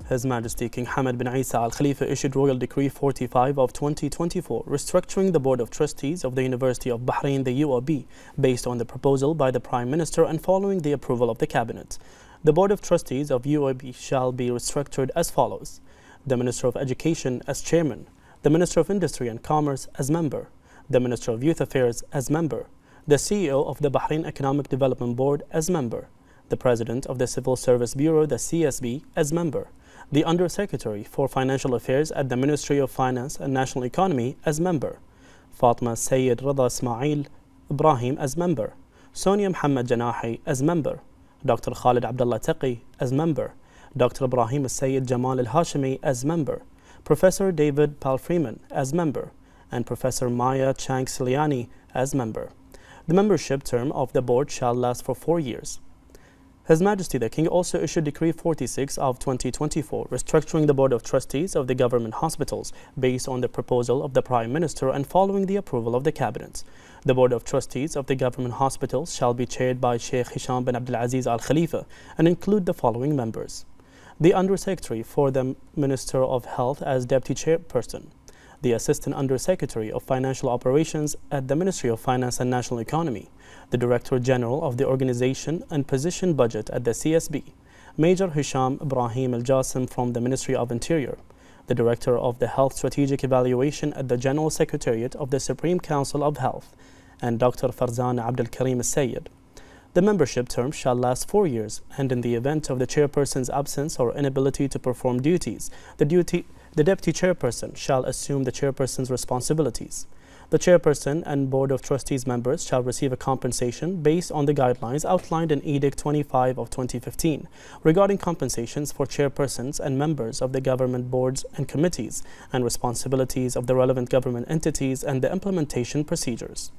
His Majesty King Hamad bin Isa Al Khalifa issued Royal Decree 45 of 2024 restructuring the Board of Trustees of the University of Bahrain, the UOB, based on the proposal by the Prime Minister and following the approval of the Cabinet. The Board of Trustees of UOB shall be restructured as follows: the Minister of Education as Chairman, the Minister of Industry and Commerce as Member, the Minister of Youth Affairs as Member, the CEO of the Bahrain Economic Development Board as Member, the President of the Civil Service Bureau, the CSB, as Member, the Under-Secretary for Financial Affairs at the Ministry of Finance and National Economy as Member, Fatma Sayyid Rida Ismail Ibrahim as Member, Sonia Muhammad Janahi as Member, Dr. Khalid Abdullah Taqi as Member, Dr. Ibrahim Sayyid Jamal Al-Hashimi as Member, Professor David Palfreeman as Member, and Professor Maya Chang Siliani as Member. The membership term of the board shall last for 4 years. His Majesty the King also issued Decree 46 of 2024 restructuring the Board of Trustees of the government hospitals based on the proposal of the Prime Minister and following the approval of the Cabinet. The Board of Trustees of the government hospitals shall be chaired by Sheikh Hisham bin Abdul Aziz Al Khalifa and include the following members: the Under-Secretary for the Minister of Health as Deputy Chairperson, the Assistant Under-Secretary of Financial Operations at the Ministry of Finance and National Economy, the Director General of the Organization and Position Budget at the CSB, Major Hisham Ibrahim Al-Jassim from the Ministry of Interior, the Director of the Health Strategic Evaluation at the General Secretariat of the Supreme Council of Health, and Dr. Farzan Abdul Karim Al-Sayyid. The membership term shall last 4 years, and in the event of the chairperson's absence or inability to perform duties, the deputy chairperson shall assume the chairperson's responsibilities. The chairperson and Board of Trustees members shall receive a compensation based on the guidelines outlined in Edict 25 of 2015 regarding compensations for chairpersons and members of the government boards and committees and responsibilities of the relevant government entities and the implementation procedures.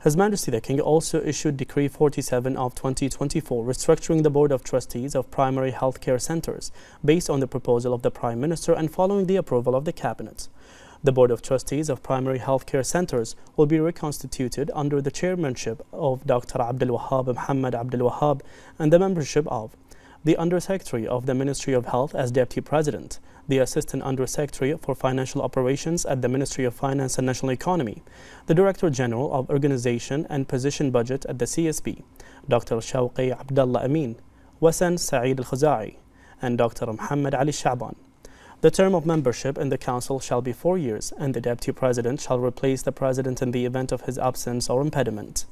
His Majesty the King also issued Decree 47 of 2024 restructuring the Board of Trustees of Primary Healthcare Centers based on the proposal of the Prime Minister and following the approval of the Cabinet. The Board of Trustees of Primary Healthcare Centers will be reconstituted under the chairmanship of Dr. Abdul Wahab Muhammad Abdul Wahab and the membership of the Under-Secretary of the Ministry of Health as Deputy President, the Assistant Under-Secretary for Financial Operations at the Ministry of Finance and National Economy, the Director General of Organization and Position Budget at the CSB, Dr. Shawqi Abdullah Amin, Wasan Saeed Al-Khaza'i, and Dr. Muhammad Ali Shaban. The term of membership in the Council shall be 4 years, and the Deputy President shall replace the President in the event of his absence or impediment.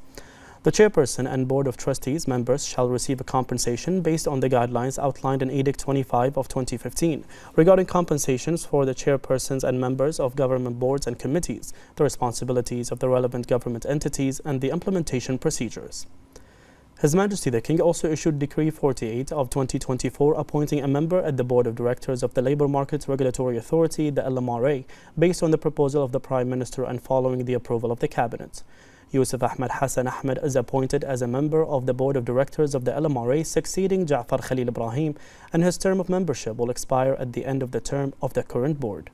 The Chairperson and Board of Trustees members shall receive a compensation based on the guidelines outlined in Edict 25 of 2015 regarding compensations for the chairpersons and members of government boards and committees, the responsibilities of the relevant government entities, and the implementation procedures. His Majesty the King also issued Decree 48 of 2024 appointing a member at the Board of Directors of the Labour Market Regulatory Authority, the LMRA, based on the proposal of the Prime Minister and following the approval of the Cabinet. Yusuf Ahmed Hassan Ahmed is appointed as a member of the Board of Directors of the LMRA, succeeding Ja'far Khalil Ibrahim, and his term of membership will expire at the end of the term of the current board.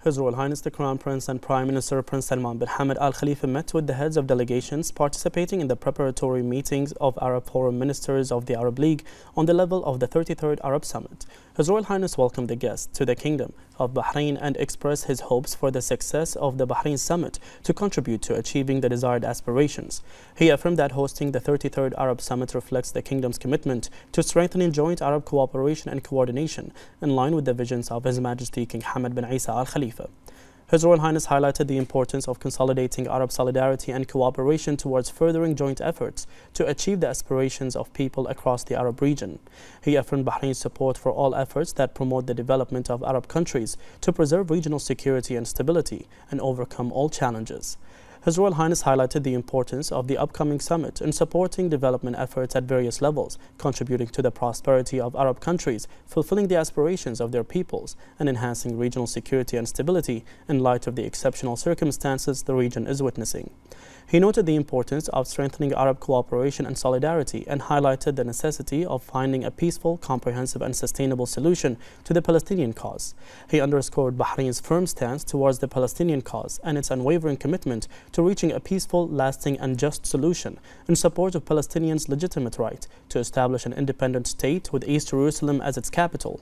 His Royal Highness the Crown Prince and Prime Minister Prince Salman bin Hamad Al Khalifa met with the heads of delegations participating in the preparatory meetings of Arab Foreign Ministers of the Arab League on the level of the 33rd Arab Summit. His Royal Highness welcomed the guests to the Kingdom of Bahrain and expressed his hopes for the success of the Bahrain Summit to contribute to achieving the desired aspirations. He affirmed that hosting the 33rd Arab Summit reflects the Kingdom's commitment to strengthening joint Arab cooperation and coordination in line with the visions of His Majesty King Hamad bin Isa Al Khalifa. His Royal Highness highlighted the importance of consolidating Arab solidarity and cooperation towards furthering joint efforts to achieve the aspirations of people across the Arab region. He affirmed Bahrain's support for all efforts that promote the development of Arab countries to preserve regional security and stability and overcome all challenges. His Royal Highness highlighted the importance of the upcoming summit in supporting development efforts at various levels, contributing to the prosperity of Arab countries, fulfilling the aspirations of their peoples, and enhancing regional security and stability in light of the exceptional circumstances the region is witnessing. He noted the importance of strengthening Arab cooperation and solidarity and highlighted the necessity of finding a peaceful, comprehensive and sustainable solution to the Palestinian cause. He underscored Bahrain's firm stance towards the Palestinian cause and its unwavering commitment to reaching a peaceful, lasting and just solution in support of Palestinians' legitimate right to establish an independent state with East Jerusalem as its capital.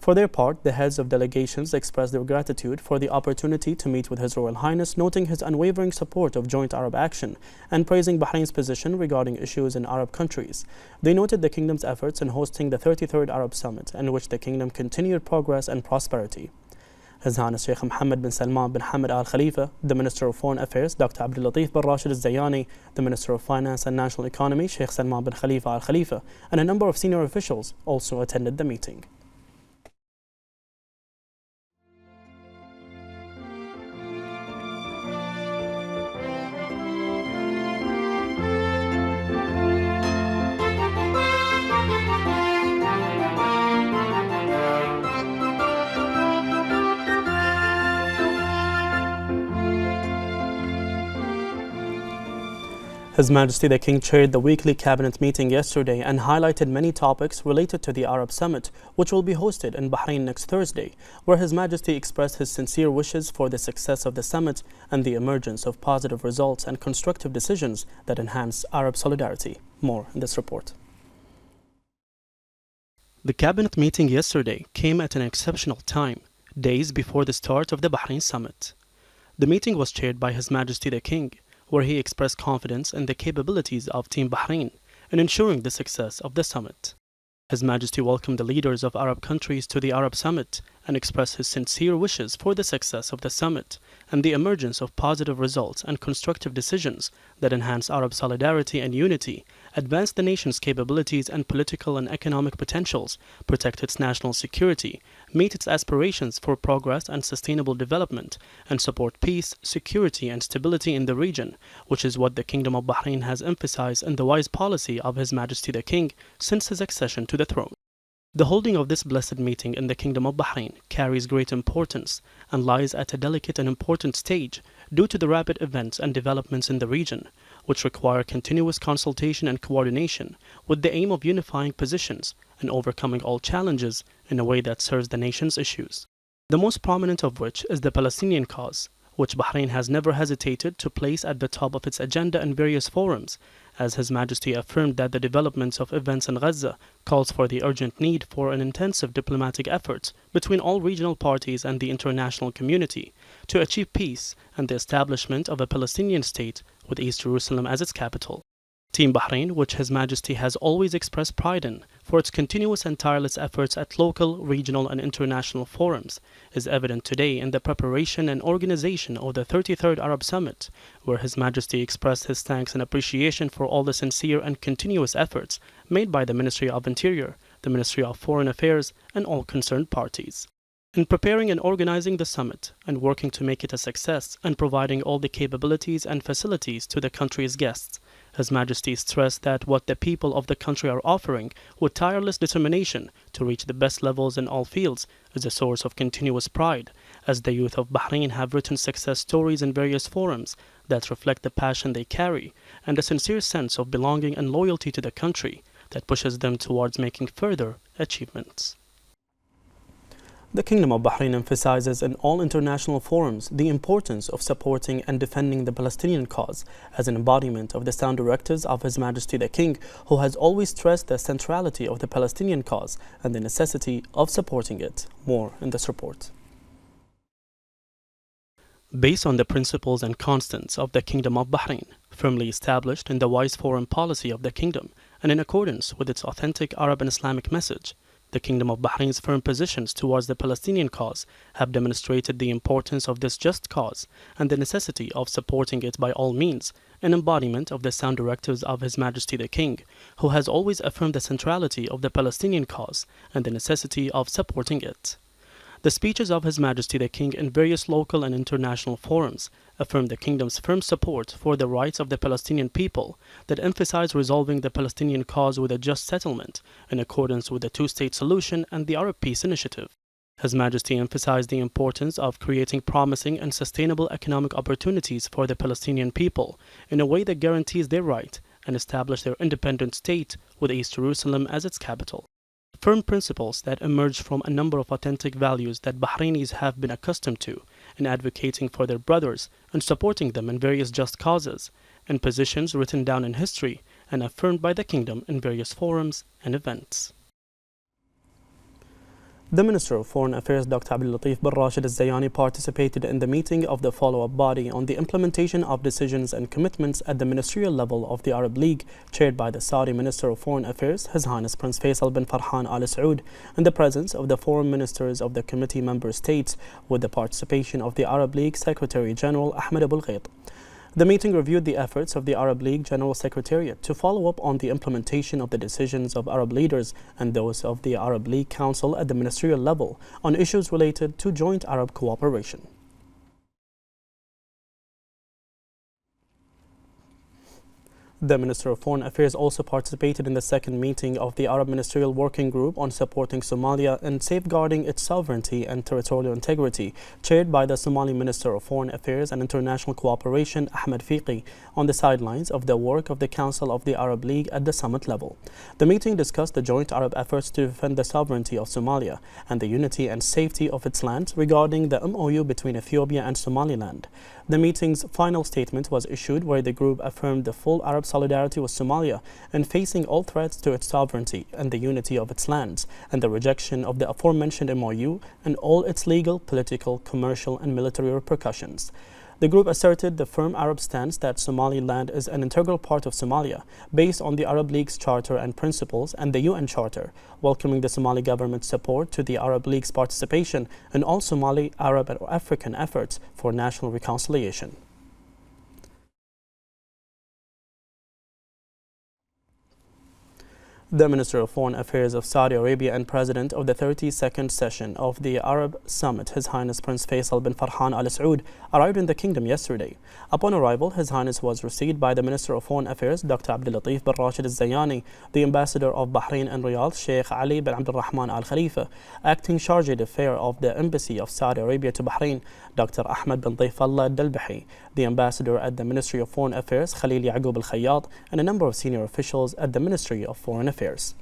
For their part, the heads of delegations expressed their gratitude for the opportunity to meet with His Royal Highness, noting his unwavering support of joint Arab action and praising Bahrain's position regarding issues in Arab countries. They noted the kingdom's efforts in hosting the 33rd Arab Summit, in which the kingdom continued progress and prosperity. His Highness Sheikh Mohammed bin Salman bin Hamad Al Khalifa, the Minister of Foreign Affairs, Dr. Abdul Latif bin Rashid Al Zayani, the Minister of Finance and National Economy, Sheikh Salman bin Khalifa Al Khalifa, and a number of senior officials also attended the meeting. His Majesty the King chaired the weekly cabinet meeting yesterday and highlighted many topics related to the Arab Summit, which will be hosted in Bahrain next Thursday, where His Majesty expressed his sincere wishes for the success of the summit and the emergence of positive results and constructive decisions that enhance Arab solidarity. More in this report. The cabinet meeting yesterday came at an exceptional time, days before the start of the Bahrain Summit. The meeting was chaired by His Majesty the King, where he expressed confidence in the capabilities of Team Bahrain in ensuring the success of the summit. His Majesty welcomed the leaders of Arab countries to the Arab Summit and expressed his sincere wishes for the success of the summit and the emergence of positive results and constructive decisions that enhance Arab solidarity and unity, advance the nation's capabilities and political and economic potentials, protect its national security, meet its aspirations for progress and sustainable development, and support peace, security and stability in the region, which is what the Kingdom of Bahrain has emphasized in the wise policy of His Majesty the King since his accession to the throne. The holding of this blessed meeting in the Kingdom of Bahrain carries great importance and lies at a delicate and important stage due to the rapid events and developments in the region, which require continuous consultation and coordination with the aim of unifying positions and overcoming all challenges in a way that serves the nation's issues. The most prominent of which is the Palestinian cause, which Bahrain has never hesitated to place at the top of its agenda in various forums, as His Majesty affirmed that the developments of events in Gaza calls for the urgent need for an intensive diplomatic effort between all regional parties and the international community to achieve peace and the establishment of a Palestinian state with East Jerusalem as its capital. Team Bahrain, which His Majesty has always expressed pride in for its continuous and tireless efforts at local, regional and international forums, is evident today in the preparation and organization of the 33rd Arab Summit, where His Majesty expressed his thanks and appreciation for all the sincere and continuous efforts made by the Ministry of Interior, the Ministry of Foreign Affairs and all concerned parties. In preparing and organizing the summit and working to make it a success and providing all the capabilities and facilities to the country's guests, His Majesty stressed that what the people of the country are offering with tireless determination to reach the best levels in all fields is a source of continuous pride, as the youth of Bahrain have written success stories in various forums that reflect the passion they carry and a sincere sense of belonging and loyalty to the country that pushes them towards making further achievements. The Kingdom of Bahrain emphasizes in all international forums the importance of supporting and defending the Palestinian cause as an embodiment of the sound directives of His Majesty the King, who has always stressed the centrality of the Palestinian cause and the necessity of supporting it. More in this report. Based on the principles and constants of the Kingdom of Bahrain, firmly established in the wise foreign policy of the Kingdom and in accordance with its authentic Arab and Islamic message, the Kingdom of Bahrain's firm positions towards the Palestinian cause have demonstrated the importance of this just cause and the necessity of supporting it by all means, an embodiment of the sound directives of His Majesty the King, who has always affirmed the centrality of the Palestinian cause and the necessity of supporting it. The speeches of His Majesty the King in various local and international forums affirmed the kingdom's firm support for the rights of the Palestinian people that emphasize resolving the Palestinian cause with a just settlement in accordance with the two-state solution and the Arab Peace Initiative. His Majesty emphasized the importance of creating promising and sustainable economic opportunities for the Palestinian people in a way that guarantees their right and establish their independent state with East Jerusalem as its capital. Firm principles that emerge from a number of authentic values that Bahrainis have been accustomed to in advocating for their brothers and supporting them in various just causes, and positions written down in history and affirmed by the kingdom in various forums and events. The Minister of Foreign Affairs Dr. Abdul Latif bin Rashid Al Zayani participated in the meeting of the follow-up body on the implementation of decisions and commitments at the ministerial level of the Arab League, chaired by the Saudi Minister of Foreign Affairs, His Highness Prince Faisal bin Farhan Al Saud, in the presence of the foreign ministers of the committee member states, with the participation of the Arab League Secretary General Ahmed Abul Ghait. The meeting reviewed the efforts of the Arab League General Secretariat to follow up on the implementation of the decisions of Arab leaders and those of the Arab League Council at the ministerial level on issues related to joint Arab cooperation. The Minister of Foreign Affairs also participated in the second meeting of the Arab Ministerial Working Group on supporting Somalia and safeguarding its sovereignty and territorial integrity, chaired by the Somali Minister of Foreign Affairs and International Cooperation, Ahmed Fiqi, on the sidelines of the work of the Council of the Arab League at the summit level. The meeting discussed the joint Arab efforts to defend the sovereignty of Somalia and the unity and safety of its land regarding the MOU between Ethiopia and Somaliland. The meeting's final statement was issued where the group affirmed the full Arab solidarity with Somalia in facing all threats to its sovereignty and the unity of its lands, and the rejection of the aforementioned MOU and all its legal, political, commercial and military repercussions. The group asserted the firm Arab stance that Somaliland is an integral part of Somalia, based on the Arab League's charter and principles and the UN Charter, welcoming the Somali government's support to the Arab League's participation in all Somali, Arab and African efforts for national reconciliation. The Minister of Foreign Affairs of Saudi Arabia and President of the 32nd session of the Arab Summit, His Highness Prince Faisal bin Farhan Al Saud, arrived in the kingdom yesterday. Upon arrival, His Highness was received by the Minister of Foreign Affairs, Dr. Abdul Latif bin Rashid Al Zayani, the Ambassador of Bahrain in Riyadh, Sheikh Ali bin Abdul Rahman Al Khalifa, acting Charge d'Affaires of the Embassy of Saudi Arabia to Bahrain, Dr. Ahmed bin Dayfallah Al Dalbahi, the Ambassador at the Ministry of Foreign Affairs, Khalil Yaqub Al Khayyat, and a number of senior officials at the Ministry of Foreign Affairs.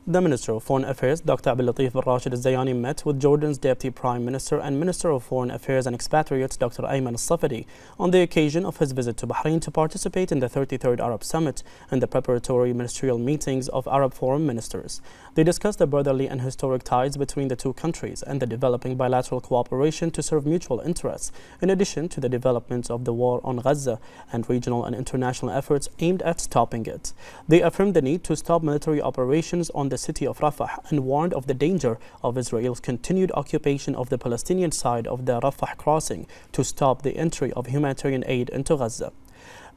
The Minister of Foreign Affairs, Dr. Abdul Latif bin Rashid Al Zayani, met with Jordan's Deputy Prime Minister and Minister of Foreign Affairs and Expatriates, Dr. Ayman Al-Safadi, on the occasion of his visit to Bahrain to participate in the 33rd Arab Summit and the preparatory ministerial meetings of Arab foreign ministers. They discussed the brotherly and historic ties between the two countries and the developing bilateral cooperation to serve mutual interests, in addition to the developments of the war on Gaza and regional and international efforts aimed at stopping it. They affirmed the need to stop military operations on the city of Rafah and warned of the danger of Israel's continued occupation of the Palestinian side of the Rafah crossing to stop the entry of humanitarian aid into Gaza.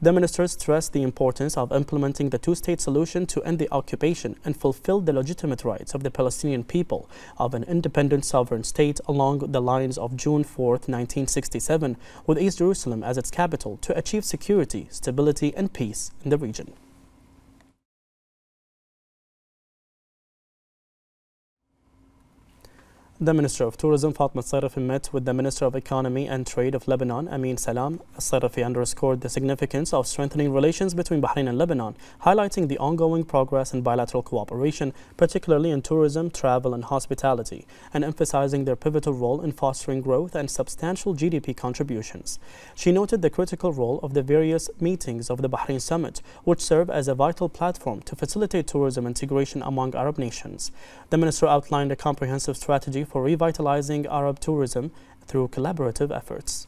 The ministers stressed the importance of implementing the two-state solution to end the occupation and fulfill the legitimate rights of the Palestinian people of an independent sovereign state along the lines of June 4, 1967, with East Jerusalem as its capital to achieve security, stability and peace in the region. The Minister of Tourism, Fatma Al-Sayrafi, met with the Minister of Economy and Trade of Lebanon, Amin Salam. Al-Sayrafi underscored the significance of strengthening relations between Bahrain and Lebanon, highlighting the ongoing progress in bilateral cooperation, particularly in tourism, travel and hospitality, and emphasizing their pivotal role in fostering growth and substantial GDP contributions. She noted the critical role of the various meetings of the Bahrain Summit, which serve as a vital platform to facilitate tourism integration among Arab nations. The Minister outlined a comprehensive strategy for revitalizing Arab tourism through collaborative efforts.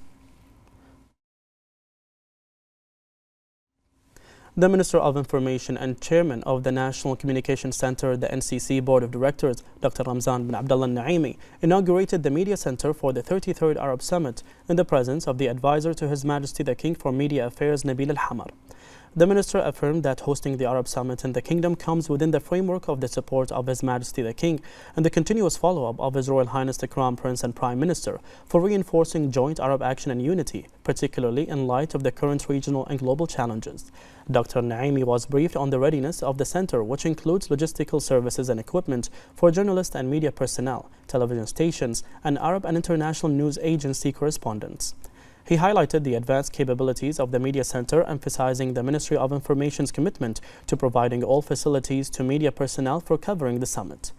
The Minister of Information and Chairman of the National Communication Center, the NCC Board of Directors, Dr. Ramzan bin Abdullah Naimi, inaugurated the Media Center for the 33rd Arab Summit in the presence of the Advisor to His Majesty the King for Media Affairs, Nabil Al-Hamar. The minister affirmed that hosting the Arab Summit in the Kingdom comes within the framework of the support of His Majesty the King and the continuous follow-up of His Royal Highness the Crown Prince and Prime Minister for reinforcing joint Arab action and unity, particularly in light of the current regional and global challenges. Dr. Naimi was briefed on the readiness of the center, which includes logistical services and equipment for journalists and media personnel, television stations, and Arab and international news agency correspondents. He highlighted the advanced capabilities of the Media Center, emphasizing the Ministry of Information's commitment to providing all facilities to media personnel for covering the summit.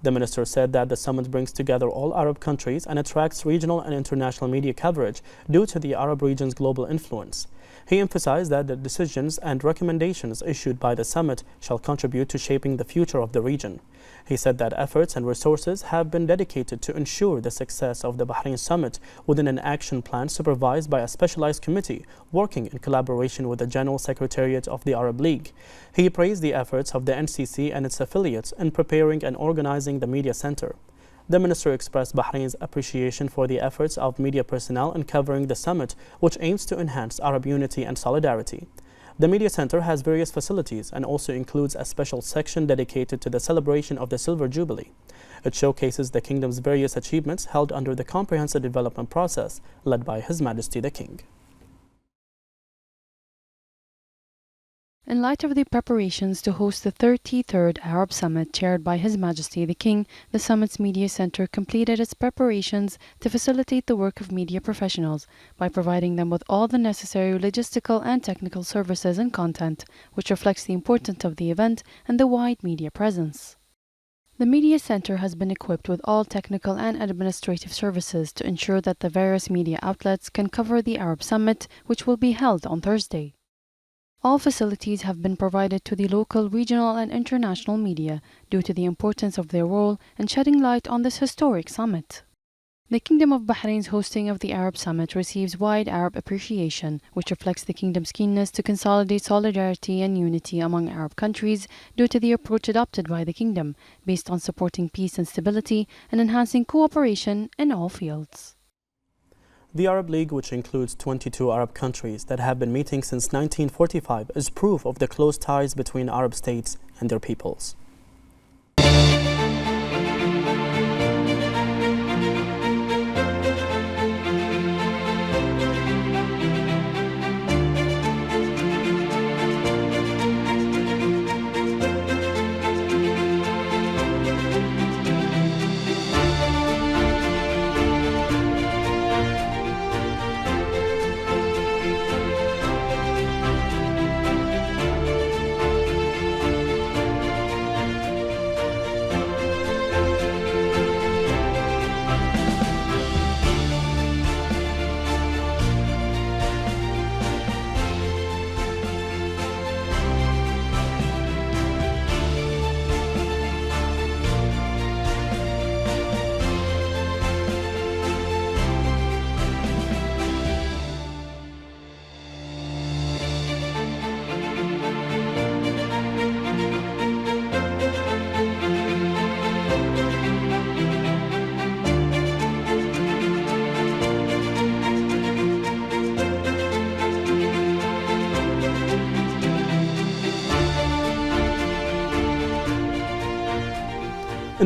The minister said that the summit brings together all Arab countries and attracts regional and international media coverage due to the Arab region's global influence. He emphasized that the decisions and recommendations issued by the summit shall contribute to shaping the future of the region. He said that efforts and resources have been dedicated to ensure the success of the Bahrain Summit within an action plan supervised by a specialized committee working in collaboration with the General Secretariat of the Arab League. He praised the efforts of the NCC and its affiliates in preparing and organizing the media center. The minister expressed Bahrain's appreciation for the efforts of media personnel in covering the summit, which aims to enhance Arab unity and solidarity. The media center has various facilities and also includes a special section dedicated to the celebration of the Silver Jubilee. It showcases the kingdom's various achievements held under the comprehensive development process led by His Majesty the King. In light of the preparations to host the 33rd Arab Summit chaired by His Majesty the King, the summit's media center completed its preparations to facilitate the work of media professionals by providing them with all the necessary logistical and technical services and content, which reflects the importance of the event and the wide media presence. The media center has been equipped with all technical and administrative services to ensure that the various media outlets can cover the Arab Summit, which will be held on Thursday. All facilities have been provided to the local, regional and international media due to the importance of their role in shedding light on this historic summit. The Kingdom of Bahrain's hosting of the Arab Summit receives wide Arab appreciation, which reflects the Kingdom's keenness to consolidate solidarity and unity among Arab countries due to the approach adopted by the Kingdom, based on supporting peace and stability and enhancing cooperation in all fields. The Arab League, which includes 22 Arab countries that have been meeting since 1945, is proof of the close ties between Arab states and their peoples.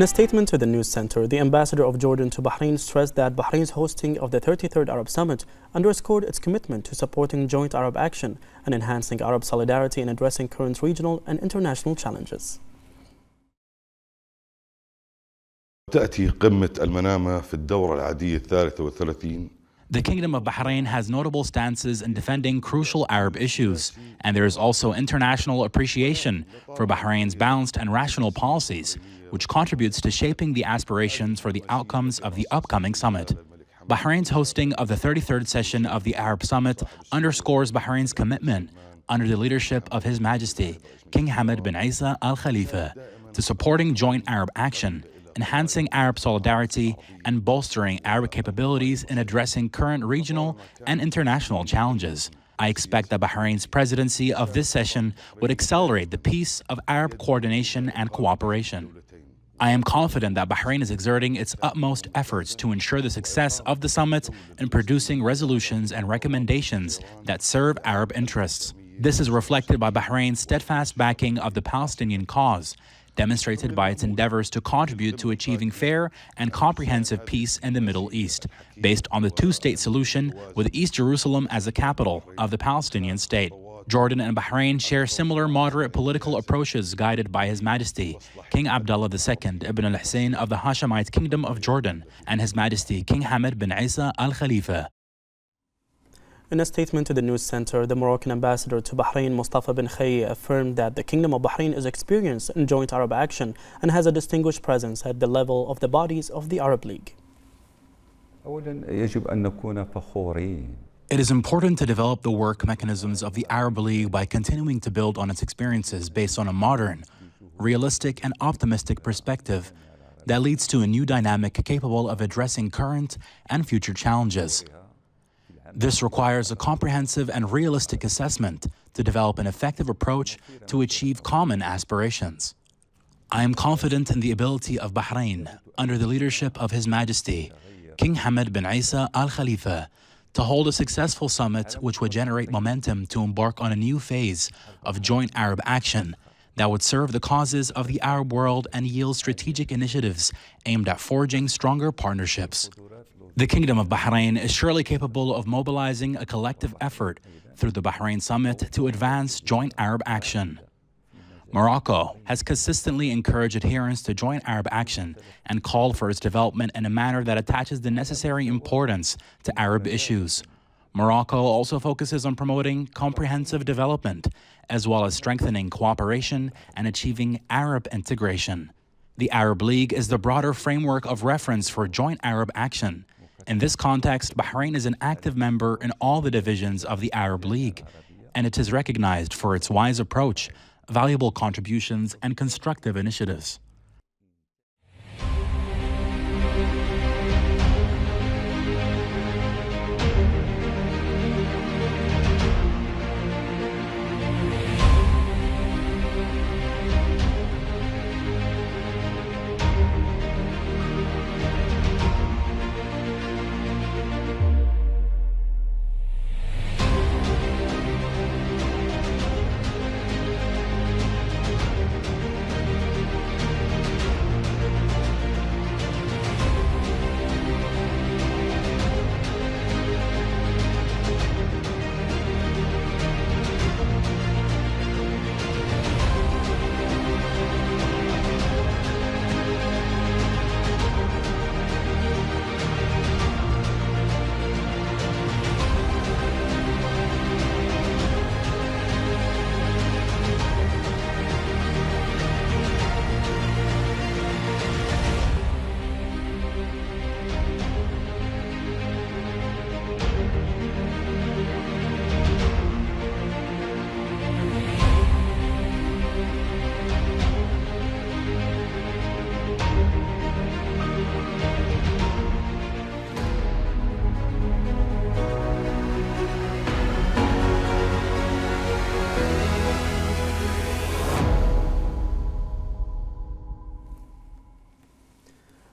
In a statement to the news center, the ambassador of Jordan to Bahrain stressed that Bahrain's hosting of the 33rd Arab Summit underscored its commitment to supporting joint Arab action and enhancing Arab solidarity in addressing current regional and international challenges. تأتي قمة المنامة في الدورة العادية الثالثة والثلاثين. The Kingdom of Bahrain has notable stances in defending crucial Arab issues, and there is also international appreciation for Bahrain's balanced and rational policies, which contributes to shaping the aspirations for the outcomes of the upcoming summit. Bahrain's hosting of the 33rd session of the Arab Summit underscores Bahrain's commitment, under the leadership of His Majesty King Hamad bin Isa Al Khalifa, to supporting joint Arab action, enhancing Arab solidarity, and bolstering Arab capabilities in addressing current regional and international challenges. I expect that Bahrain's presidency of this session would accelerate the pace of Arab coordination and cooperation. I am confident that Bahrain is exerting its utmost efforts to ensure the success of the summit in producing resolutions and recommendations that serve Arab interests. This is reflected by Bahrain's steadfast backing of the Palestinian cause, demonstrated by its endeavors to contribute to achieving fair and comprehensive peace in the Middle East, based on the two-state solution with East Jerusalem as the capital of the Palestinian state. Jordan and Bahrain share similar moderate political approaches guided by His Majesty King Abdullah II ibn al-Hussein of the Hashemite Kingdom of Jordan and His Majesty King Hamad bin Isa al-Khalifa. In a statement to the news center, the Moroccan ambassador to Bahrain, Mustafa bin Khaye, affirmed that the Kingdom of Bahrain is experienced in joint Arab action and has a distinguished presence at the level of the bodies of the Arab League. It is important to develop the work mechanisms of the Arab League by continuing to build on its experiences based on a modern, realistic, and optimistic perspective that leads to a new dynamic capable of addressing current and future challenges. This requires a comprehensive and realistic assessment to develop an effective approach to achieve common aspirations. I am confident in the ability of Bahrain, under the leadership of His Majesty King Hamad bin Isa al-Khalifa, to hold a successful summit which would generate momentum to embark on a new phase of joint Arab action that would serve the causes of the Arab world and yield strategic initiatives aimed at forging stronger partnerships. The Kingdom of Bahrain is surely capable of mobilizing a collective effort through the Bahrain Summit to advance joint Arab action. Morocco has consistently encouraged adherence to joint Arab action and called for its development in a manner that attaches the necessary importance to Arab issues. Morocco also focuses on promoting comprehensive development, as well as strengthening cooperation and achieving Arab integration. The Arab League is the broader framework of reference for joint Arab action. In this context, Bahrain is an active member in all the divisions of the Arab League, and it is recognized for its wise approach, valuable contributions, and constructive initiatives.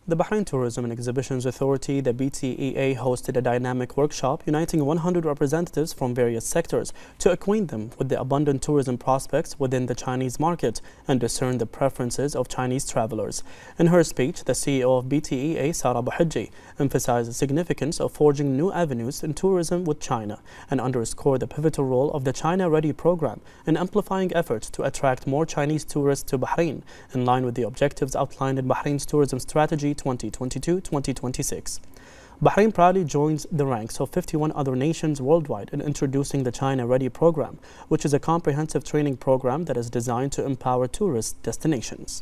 The Bahrain Tourism and Exhibitions Authority, the BTEA, hosted a dynamic workshop uniting 100 representatives from various sectors to acquaint them with the abundant tourism prospects within the Chinese market and discern the preferences of Chinese travelers. In her speech, the CEO of BTEA, Sara Bouhidji, emphasized the significance of forging new avenues in tourism with China and underscored the pivotal role of the China Ready program in amplifying efforts to attract more Chinese tourists to Bahrain, in line with the objectives outlined in Bahrain's tourism strategy 2022-2026. Bahrain proudly joins the ranks of 51 other nations worldwide in introducing the China Ready program, which is a comprehensive training program that is designed to empower tourist destinations.